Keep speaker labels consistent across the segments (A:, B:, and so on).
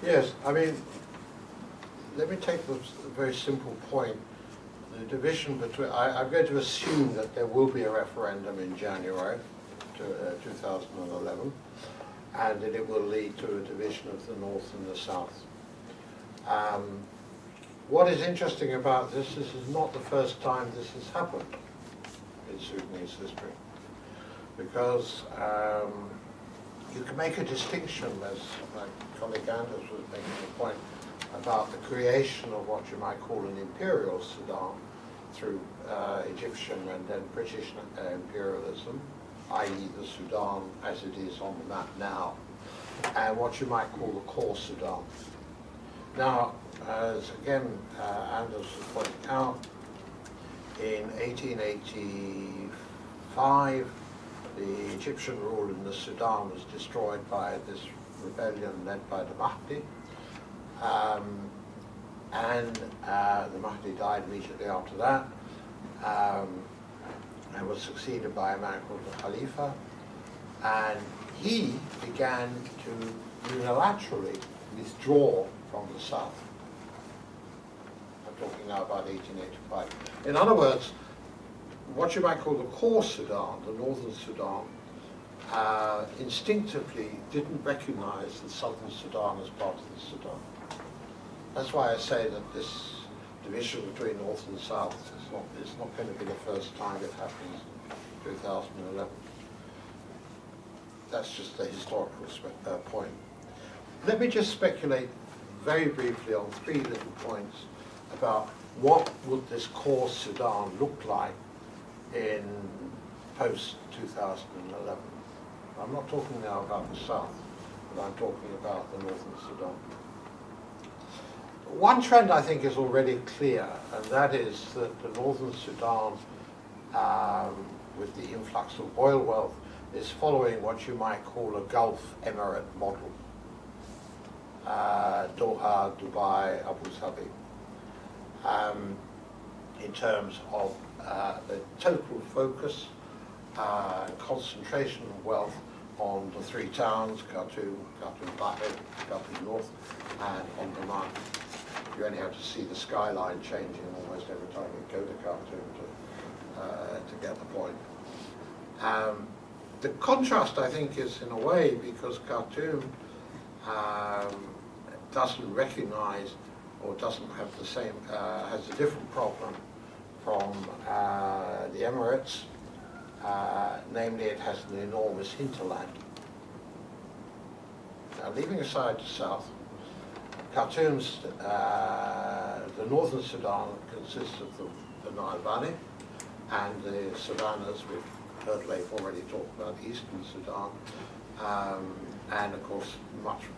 A: Yes, I mean, let me take the very simple point. The division between, I'm going to assume that there will be a referendum in January 2011, and that it will lead to a division of the North and the South. What is interesting about this is not the first time this has happened in Sudanese history, because you can make a distinction, as my colleague Anders was making the point, about the creation of what you might call an imperial Sudan through Egyptian and then British imperialism, i.e. the Sudan as it is on the map now, and what you might call the core Sudan. Now, as again Anders was pointing out, in 1885 the Egyptian rule in the Sudan was destroyed by this rebellion led by the Mahdi, and the Mahdi died immediately after that, and was succeeded by a man called the Khalifa, and he began to unilaterally withdraw from the south. I'm talking now about 1885. In other words, what you might call the core Sudan, the northern Sudan, instinctively didn't recognize the southern Sudan as part of the Sudan. That's why I say that this division between north and south is not going to be the first time it happens in 2011. That's just a historical point. Let me just speculate very briefly on three little points about what would this core Sudan look like in post-2011. I'm not talking now about the south, but I'm talking about the northern Sudan. One trend I think is already clear, and that is that the northern Sudan, with the influx of oil wealth, is following what you might call a Gulf Emirate model. Doha, Dubai, Abu Dhabi, in terms of the total focus and concentration of wealth on the three towns, Khartoum, Bahid, Khartoum North, and on the Nile. You only have to see the skyline changing almost every time you go to Khartoum to get the point. The contrast, I think, is in a way because Khartoum doesn't recognize or doesn't have the same, has a different problem from the Emirates, namely it has an enormous hinterland. Now, leaving aside the south, Khartoum's, the northern Sudan consists of the Nile Valley and the savannas, we've heard Leif already talk about eastern Sudan, and of course much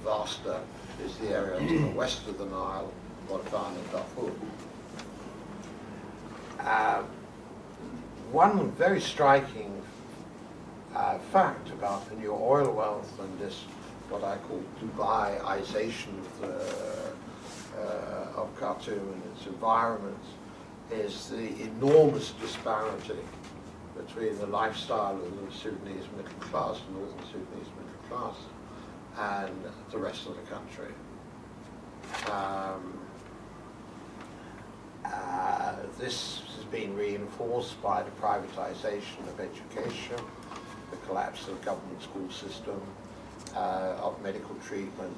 A: vaster is the area to the west of the Nile, Kordofan and Darfur. One very striking fact about the new oil wealth and this, what I call Dubaiization of Khartoum and its environment, is the enormous disparity between the lifestyle of the Sudanese middle class, northern Sudanese middle class, and the rest of the country. This has been reinforced by the privatization of education, the collapse of the government school system, of medical treatment,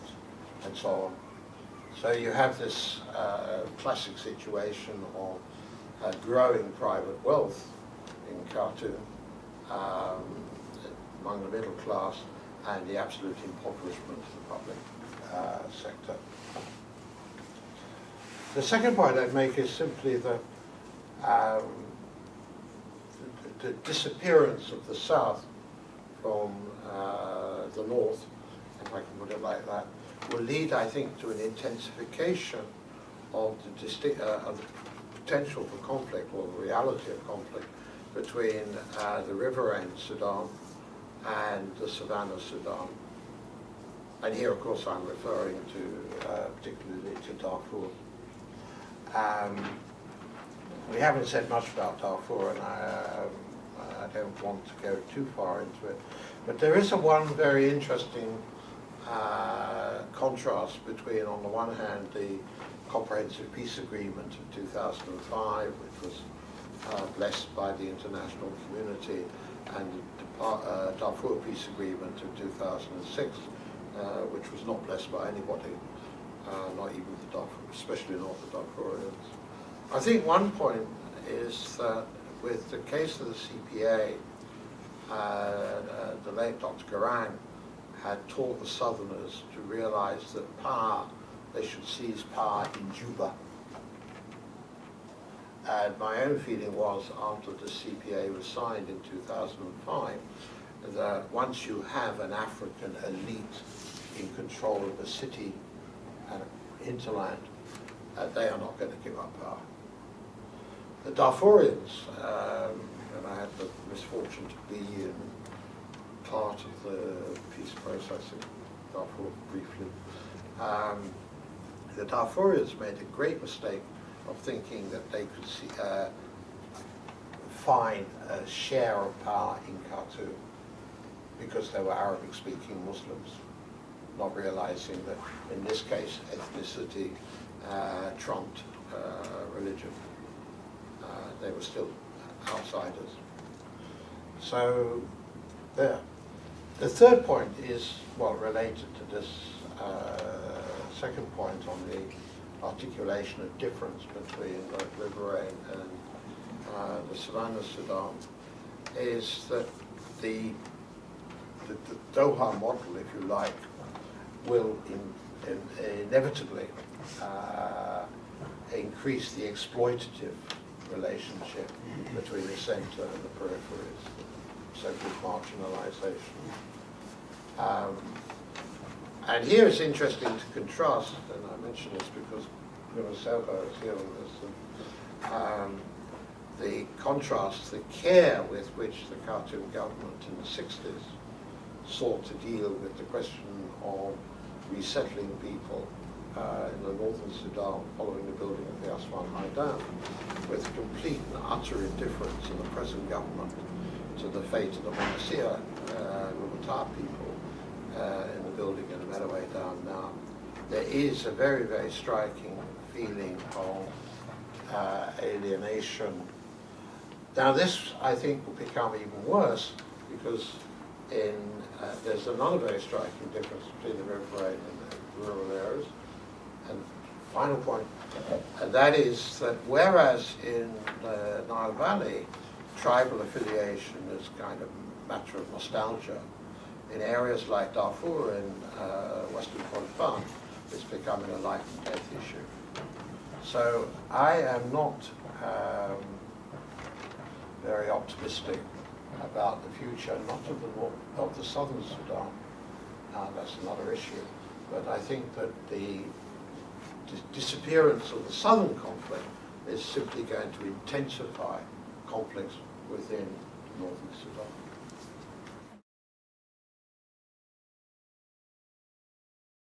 A: and so on. So you have this classic situation of growing private wealth in Khartoum among the middle class and the absolute impoverishment of the public sector. The second point I'd make is simply that the disappearance of the south from the north, if I can put it like that, will lead, I think, to an intensification of the potential for conflict, or the reality of conflict, between the river end Sudan and the savannah Sudan. And here, of course, I'm referring to particularly to Darfur. We haven't said much about Darfur, and I don't want to go too far into it. But there is one very interesting contrast between, on the one hand, the Comprehensive Peace Agreement of 2005, which was blessed by the international community, and the Darfur Peace Agreement of 2006, which was not blessed by anybody, not even the Darfur, especially not the Darfurians. I think one point is that with the case of the CPA, the late Dr. Garang had taught the Southerners to realize that power, they should seize power in Juba. And my own feeling was, after the CPA was signed in 2005, that once you have an African elite in control of a city and hinterland, they are not going to give up power. The Darfurians, and I had the misfortune to be in part of the peace process in Darfur briefly, the Darfurians made a great mistake of thinking that they could find a share of power in Khartoum because they were Arabic-speaking Muslims, not realizing that in this case ethnicity trumped religion. They were still outsiders. So there. The third point is, well, related to this second point on the articulation of difference between the Riverine and the Savannah Sudan, is that the Doha model, if you like, will inevitably increase the exploitative relationship between the centre and the peripheries, so-called marginalisation. And here it's interesting to contrast, and I mention this because Selva is here on this, the contrast, the care with which the Khartoum government in the 60s sought to deal with the question of resettling people in the northern Sudan following the building of the Aswan Maidan, with complete and utter indifference in the present government to the fate of the Monastir Rubatar people in the building in the Medaway down now. There is a very, very striking feeling of alienation. Now this, I think, will become even worse because there's another very striking difference between the riverine and the rural areas. And final point, and that is that whereas in the Nile Valley, tribal affiliation is kind of a matter of nostalgia, in areas like Darfur and Western Kordofan, it's becoming a life and death issue. So I am not very optimistic about the future, not of the north, of the southern Sudan. That's another issue. But I think that the disappearance of the southern conflict is simply going to intensify conflicts within northern Sudan.